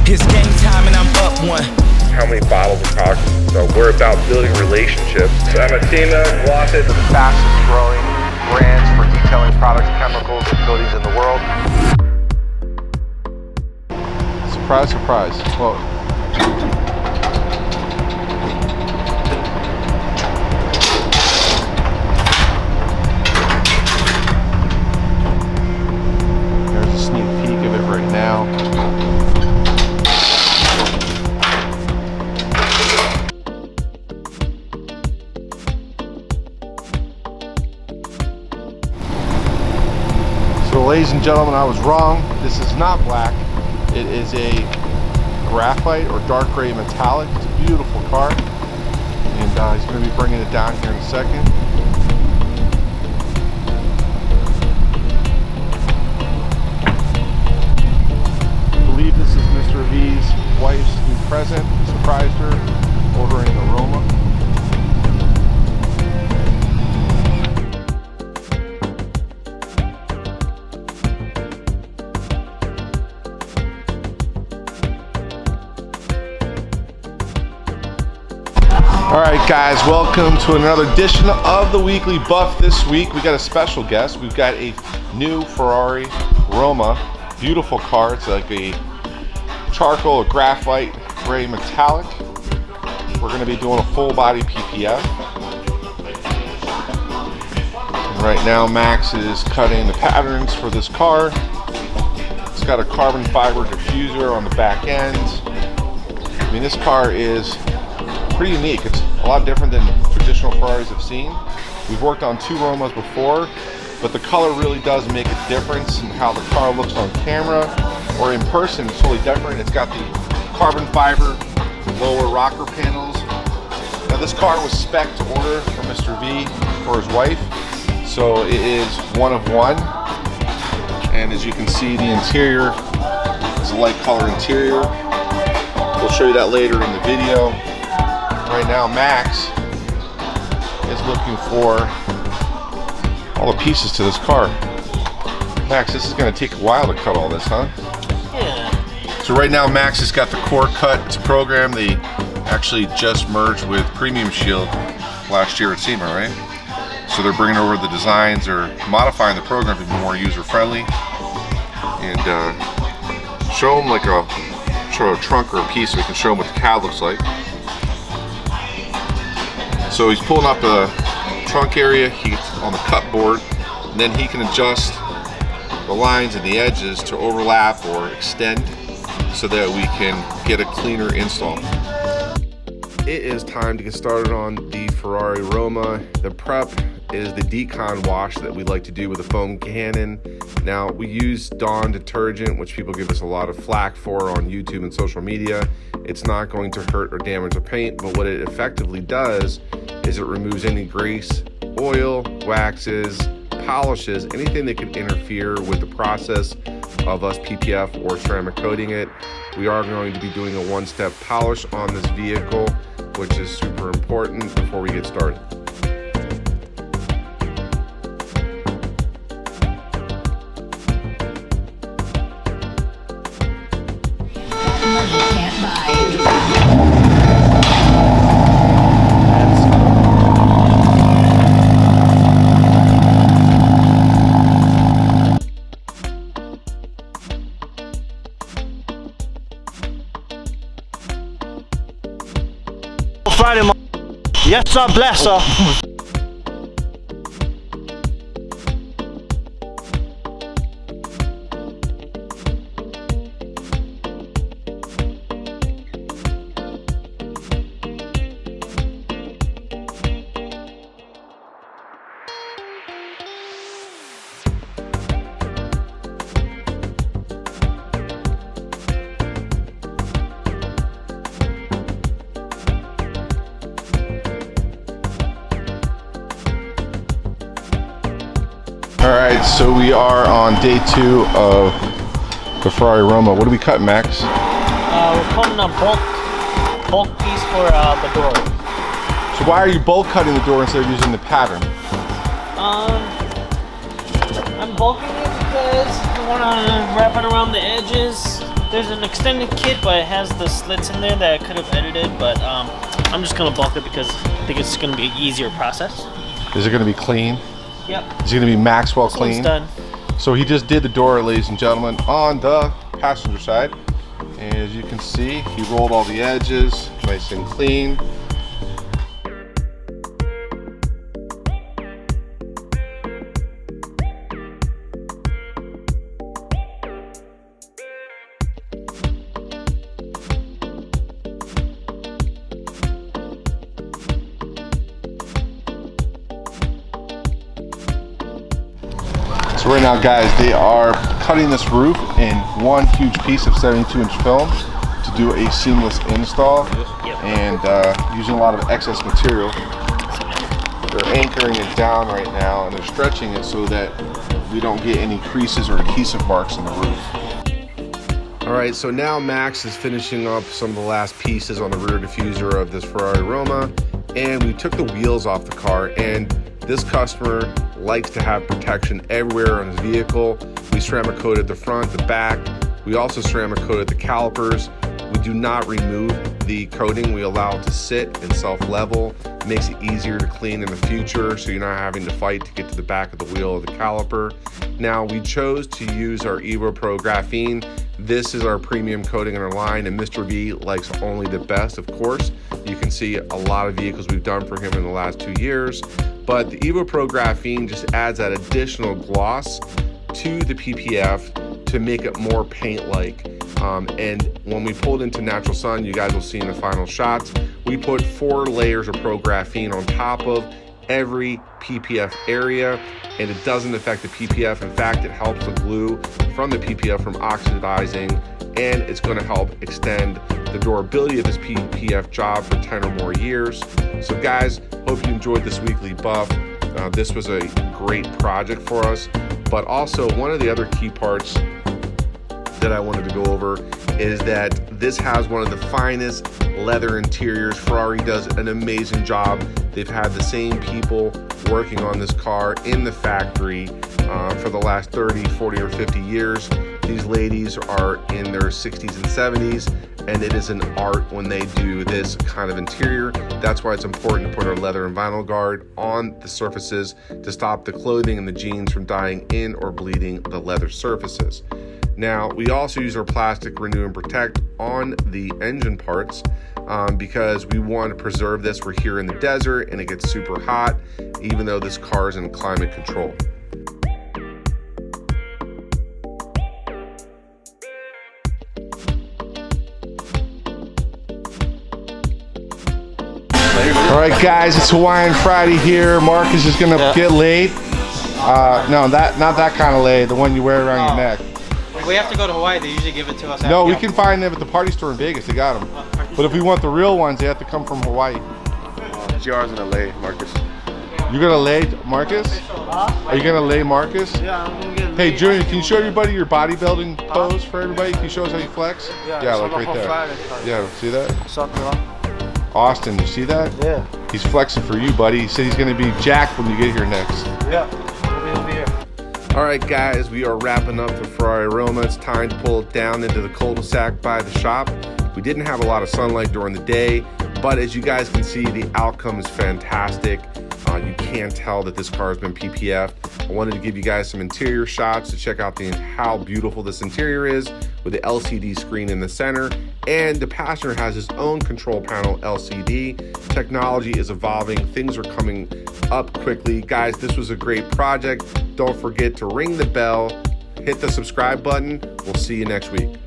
It's game time and I'm up one. How many bottles of cock? So we're about building relationships. So I'm a Tina Glossett, the fastest growing brands for detailing products, chemicals, and coatings in the world. Surprise, surprise. Whoa. There's a sneak peek of it right now. So ladies and gentlemen, I was wrong. This is not black. It is a graphite or dark gray metallic. It's a beautiful car. And he's going to be bringing it down here in a second. I believe this is Mr. V's wife's new present. Surprised her ordering a Roma. Alright guys, welcome to another edition of the Weekly Buff. This week we got a special guest. We've got a new Ferrari Roma. Beautiful car. It's like a charcoal or graphite gray metallic. We're going to be doing a full body PPF. And right now Max is cutting the patterns for this car. It's got a carbon fiber diffuser on the back end. I mean, this car is pretty unique. It's a lot different than traditional Ferraris I've seen. We've worked on two Romas before, but the color really does make a difference in how the car looks on camera or in person. It's totally different. It's got the carbon fiber lower rocker panels. Now this car was spec'd to order from Mr. V for his wife, so it is one of one. And as you can see, the interior is a light color interior. We'll show you that later in the video. Right now Max is looking for all the pieces to this car. Max, this is going to take a while to cut all this, huh? Yeah. So right now Max has got the core cut. It's a program they actually just merged with Premium Shield last year at SEMA, right? So they're bringing over the designs or modifying the program to be more user friendly and show them like a trunk or a piece so we can show them what the CAD looks like. So he's pulling up the trunk area, he gets on the cut board, and then he can adjust the lines and the edges to overlap or extend so that we can get a cleaner install. It is time to get started on the Ferrari Roma. The prep is the decon wash that we like to do with a foam cannon. Now we use Dawn detergent, which people give us a lot of flack for on YouTube and social media. It's not going to hurt or damage the paint, but what it effectively does is it removes any grease, oil, waxes, polishes, anything that could interfere with the process of us PPF or ceramic coating it. We are going to be doing a one-step polish on this vehicle, which is super important before we get started. Friday, yes sir, bless sir. Alright, so we are on day 2 of the Ferrari Roma. What do we cut, Max? We're cutting a bulk piece for the door. So why are you bulk cutting the door instead of using the pattern? I'm bulking it because I want to wrap it around the edges. There's an extended kit, but it has the slits in there that I could have edited, but I'm just gonna bulk it because I think it's gonna be an easier process. Is it going to be clean? Yep. Is it going to be Maxwell This clean? one's done. So he just did the door, ladies and gentlemen, on the passenger side. And as you can see, he rolled all the edges, nice and clean. So right now, guys, they are cutting this roof in one huge piece of 72-inch film to do a seamless install, and using a lot of excess material. They're anchoring it down right now, and they're stretching it so that we don't get any creases or adhesive marks in the roof. All right, so now Max is finishing up some of the last pieces on the rear diffuser of this Ferrari Roma, and we took the wheels off the car, and this customer likes to have protection everywhere on his vehicle. We ceramic coated the front, the back. We also ceramic coated the calipers. We do not remove the coating. We allow it to sit and self-level. It makes it easier to clean in the future, so you're not having to fight to get to the back of the wheel of the caliper. Now, we chose to use our Evo Pro Graphene. This is our premium coating in our line, and Mr. V likes only the best, of course. You can see a lot of vehicles we've done for him in the last 2 years, but the Evo Pro Graphene just adds that additional gloss to the PPF to make it more paint-like. And when we pulled into natural sun, you guys will see in the final shots, we put 4 layers of Pro Graphene on top of every PPF area, and it doesn't affect the PPF. In fact, it helps the glue from the PPF from oxidizing, and it's going to help extend the durability of this PPF job for 10 or more years. So guys, hope you enjoyed this weekly buff. This was a great project for us, but also one of the other key parts that I wanted to go over is that this has one of the finest leather interiors. Ferrari does an amazing job. They've had the same people working on this car in the factory for the last 30, 40, or 50 years. These ladies are in their 60s and 70s, and it is an art when they do this kind of interior. That's why it's important to put our leather and vinyl guard on the surfaces to stop the clothing and the jeans from dying in or bleeding the leather surfaces. Now, we also use our plastic Renew and Protect on the engine parts because we want to preserve this. We're here in the desert and it gets super hot, even though this car is in climate control. All right, guys, it's Hawaiian Friday here. Marcus is gonna get laid. No, not that kind of lay, the one you wear around your neck. We have to go to Hawaii. They usually give it to us. No, we can find them at the party store in Vegas. They got them. But if we want the real ones, they have to come from Hawaii. GR's gonna lay, Marcus. You're gonna lay Marcus? Are you gonna lay Marcus? Yeah, I'm gonna get Hey, Junior, can you show everybody your bodybuilding pose for everybody? Can you show us how you flex? Yeah, like right there. Yeah, see that? Austin, you see that? Yeah. He's flexing for you, buddy. He said he's gonna be jacked when you get here next. Yeah. We'll be here. All right, guys, we are wrapping up the Ferrari Roma. It's time to pull it down into the cul-de-sac by the shop. We didn't have a lot of sunlight during the day, but as you guys can see, the outcome is fantastic. You can't tell that this car has been PPF'd. I wanted to give you guys some interior shots to check out how beautiful this interior is with the LCD screen in the center, and the passenger has his own control panel LCD. Technology is evolving. Things are coming up quickly. Guys, this was a great project. Don't forget to ring the bell, hit the subscribe button. We'll see you next week.